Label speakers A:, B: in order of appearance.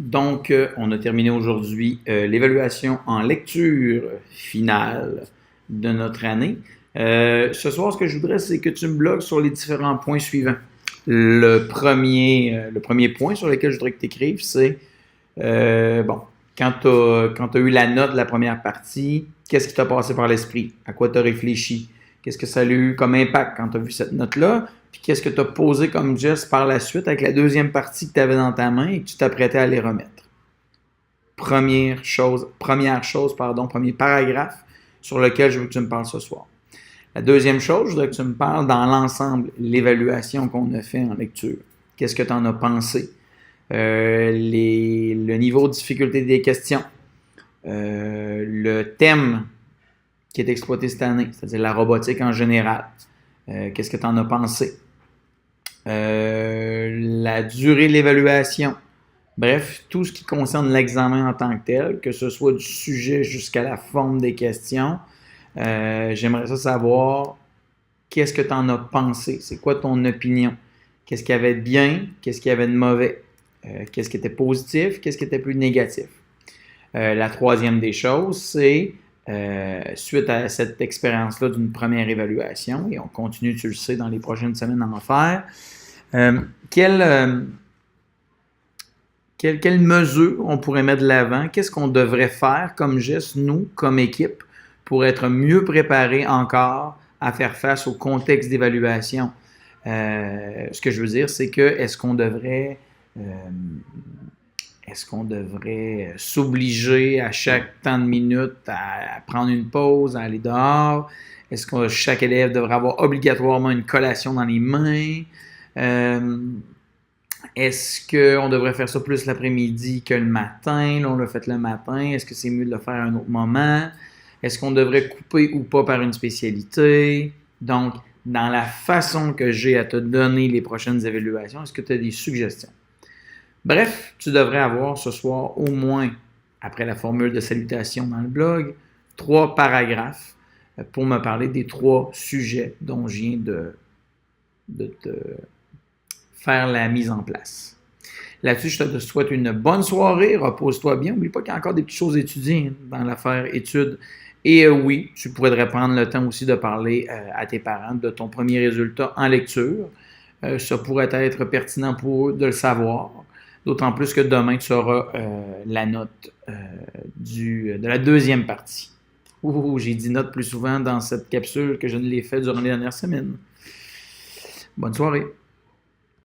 A: Donc, on a terminé aujourd'hui l'évaluation en lecture finale de notre année. Ce soir, ce que je voudrais, c'est que tu me bloques sur les différents points suivants. Le premier point sur lequel je voudrais que tu écrives, c'est, quand tu as eu la note de la première partie, qu'est-ce qui t'a passé par l'esprit? À quoi tu as réfléchi? Qu'est-ce que ça a eu comme impact quand tu as vu cette note-là? Puis qu'est-ce que tu as posé comme geste par la suite avec la deuxième partie que tu avais dans ta main et que tu t'apprêtais à les remettre? Premier paragraphe sur lequel je veux que tu me parles ce soir. La deuxième chose, je voudrais que tu me parles dans l'ensemble, l'évaluation qu'on a fait en lecture. Qu'est-ce que tu en as pensé? Le niveau de difficulté des questions, le thème qui est exploité cette année, c'est-à-dire la robotique en général. Qu'est-ce que tu en as pensé? La durée de l'évaluation. Bref, tout ce qui concerne l'examen en tant que tel, que ce soit du sujet jusqu'à la forme des questions. J'aimerais ça savoir qu'est-ce que tu en as pensé? C'est quoi ton opinion? Qu'est-ce qu'il y avait de bien? Qu'est-ce qu'il y avait de mauvais? Qu'est-ce qui était positif? Qu'est-ce qui était plus négatif? La troisième des choses, c'est suite à cette expérience-là d'une première évaluation, et on continue, tu le sais, dans les prochaines semaines à en faire, quelle mesure on pourrait mettre de l'avant? Qu'est-ce qu'on devrait faire comme geste, nous, comme équipe, pour être mieux préparés encore à faire face au contexte d'évaluation? Ce que je veux dire, c'est que est-ce qu'on devrait s'obliger à chaque temps de minutes à prendre une pause, à aller dehors? Est-ce que chaque élève devrait avoir obligatoirement une collation dans les mains? Est-ce qu'on devrait faire ça plus l'après-midi que le matin? Là, on l'a fait le matin. Est-ce que c'est mieux de le faire à un autre moment? Est-ce qu'on devrait couper ou pas par une spécialité? Donc, dans la façon que j'ai à te donner les prochaines évaluations, est-ce que tu as des suggestions? Bref, tu devrais avoir ce soir au moins, après la formule de salutation dans le blog, 3 paragraphes pour me parler des 3 sujets dont je viens de te faire la mise en place. Là-dessus, je te souhaite une bonne soirée, repose-toi bien. N'oublie pas qu'il y a encore des petites choses à étudier dans l'affaire études. Et oui, tu pourrais prendre le temps aussi de parler à tes parents de ton premier résultat en lecture. Ça pourrait être pertinent pour eux de le savoir. D'autant plus que demain, tu auras la note de la deuxième partie. J'ai dit note plus souvent dans cette capsule que je ne l'ai fait durant les dernières semaines. Bonne soirée.